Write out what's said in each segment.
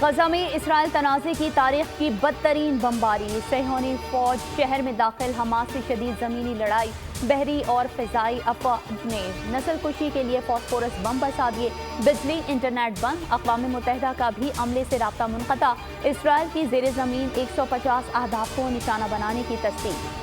غزہ میں اسرائیل تنازع کی تاریخ کی بدترین بمباری، صہیونی فوج شہر میں داخل، حماس سے شدید زمینی لڑائی، بحری اور فضائی افواج نے نسل کشی کے لیے فاسفورس بم برسا دیے، بجلی انٹرنیٹ بند، اقوام متحدہ کا بھی عملے سے رابطہ منقطع، اسرائیل کی زیر زمین 150 اہداف کو نشانہ بنانے کی تصدیق۔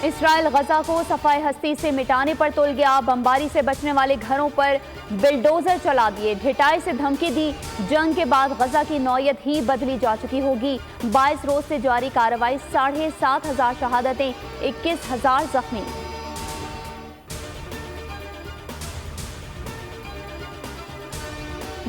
اسرائیل غزہ کو صفائے ہستی سے مٹانے پر تل گیا، بمباری سے بچنے والے گھروں پر بلڈوزر چلا دیے، ڈھٹائی سے دھمکی دی، جنگ کے بعد غزہ کی نوعیت ہی بدلی جا چکی ہوگی، 22 روز سے جاری کارروائی، 7,500 شہادتیں، 21,000 زخمی۔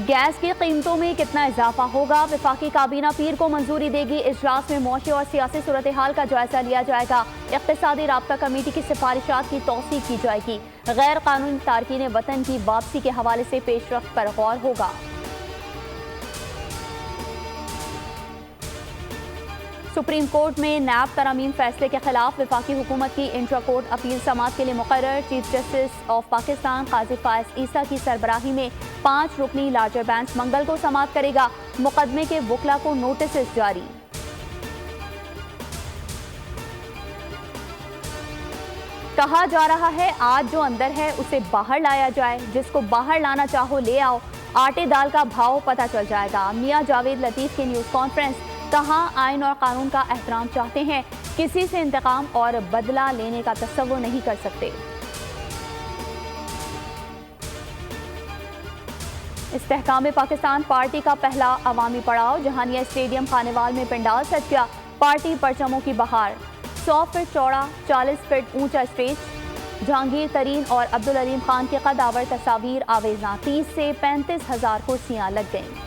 گیس کی قیمتوں میں کتنا اضافہ ہوگا؟ وفاقی کابینہ پیر کو منظوری دے گی، اجلاس میں معاشی اور سیاسی صورتحال کا جائزہ لیا جائے گا، اقتصادی رابطہ کمیٹی کی سفارشات کی توثیق کی جائے گی، غیر قانونی تارکین وطن کی واپسی کے حوالے سے پیش رفت پر غور ہوگا۔ سپریم کورٹ میں نیب ترامیم فیصلے کے خلاف وفاقی حکومت کی انٹرا کورٹ اپیل سماعت کے لیے مقرر، چیف جسٹس آف پاکستان قاضی فائز عیسیٰ کی سربراہی میں 5 رکنی لارجر بینچ منگل کو سماعت کرے گا، مقدمے کے وکلاء کو نوٹسز جاری۔ کہا جا رہا ہے آج جو اندر ہے اسے باہر لایا جائے، جس کو باہر لانا چاہو لے آؤ، آٹے دال کا بھاؤ پتہ چل جائے گا، میاں جاوید لطیف کی نیوز کانفرنس، کہاں آئین اور قانون کا احترام چاہتے ہیں، کسی سے انتقام اور بدلہ لینے کا تصور نہیں کر سکتے۔ استحکام پاکستان پارٹی کا پہلا عوامی پڑاؤ، جہانیہ اسٹیڈیم خانیوال میں پنڈال سج گیا، پارٹی پرچموں کی بہار، 100 فٹ چوڑا 40 فٹ اونچا اسٹیج، جہانگیر ترین اور عبدالعلیم خان کی قد آور تصاویر آویزاں، 30 سے 35,000 کرسیاں لگ گئیں۔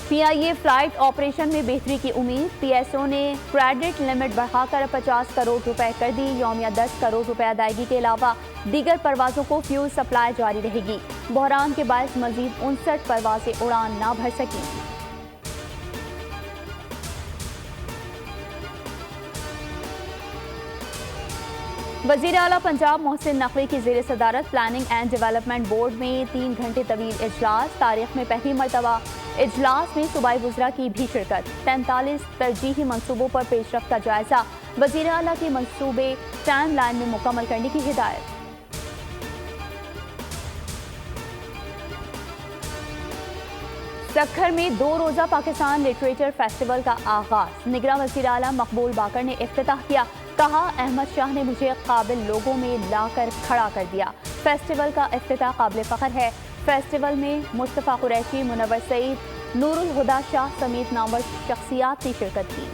پی آئی اے فلائٹ آپریشن میں بہتری کی امید، پی ایس او نے کریڈٹ لمٹ بڑھا کر 50 کروڑ روپے کر دی، یومیہ 10 کروڑ روپے ادائیگی کے علاوہ دیگر پروازوں کو فیول سپلائی جاری رہے گی، بحران کے باعث مزید 59 پروازیں اڑان نہ بھر سکیں۔ وزیر اعلیٰ پنجاب محسن نقوی کی زیر صدارت پلاننگ اینڈ ڈیولپمنٹ بورڈ میں 3 گھنٹے طویل اجلاس، تاریخ میں پہلی مرتبہ اجلاس میں صوبائی وزراء کی بھی شرکت، 43 ترجیحی منصوبوں پر پیش رفت کا جائزہ، وزیر اعلیٰ کی منصوبے ٹائم لائن میں مکمل کرنے کی ہدایت۔ سکھر میں 2 روزہ پاکستان لٹریچر فیسٹیول کا آغاز، نگراں وزیر اعلیٰ مقبول باقر نے افتتاح کیا، کہا احمد شاہ نے مجھے قابل لوگوں میں لا کر کھڑا کر دیا، فیسٹیول کا افتتاح قابل فخر ہے، فیسٹیول میں مصطفیٰ قریشی، منور سعید، نور الہدا شاہ سمیت نامور شخصیات نے شرکت کی۔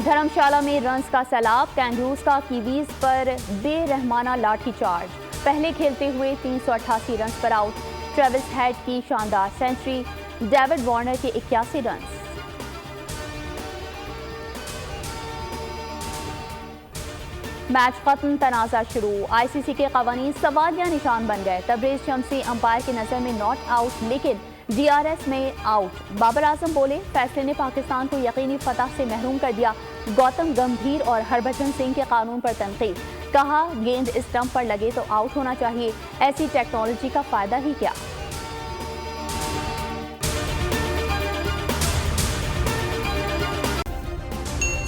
دھرم شالہ میں رنز کا سیلاب، کینگروز کا کیویز پر بے رحمانہ لاٹھی چارج، پہلے کھیلتے ہوئے 388 رنز پر آؤٹ، ٹریوس ہیڈ کی شاندار سینچری، ڈیوڈ وارنر کے 81 رنز۔ میچ ختم، تنازع شروع، آئی سی سی کے قوانین سوالیہ نشان بن گئے، تبریز شمسی امپائر کی نظر میں ناٹ آؤٹ لیکن ڈی آر ایس میں آؤٹ، بابر اعظم بولے فیصلے نے پاکستان کو یقینی فتح سے محروم کر دیا، گوتم گمبھیر اور ہربھجن سنگھ کے قانون پر تنقید، کہا گیند اسٹمپ پر لگے تو آؤٹ ہونا چاہیے، ایسی ٹیکنالوجی کا فائدہ ہی کیا۔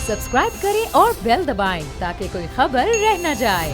سبسکرائب کریں اور بیل دبائیں تاکہ کوئی خبر رہ نہ جائے۔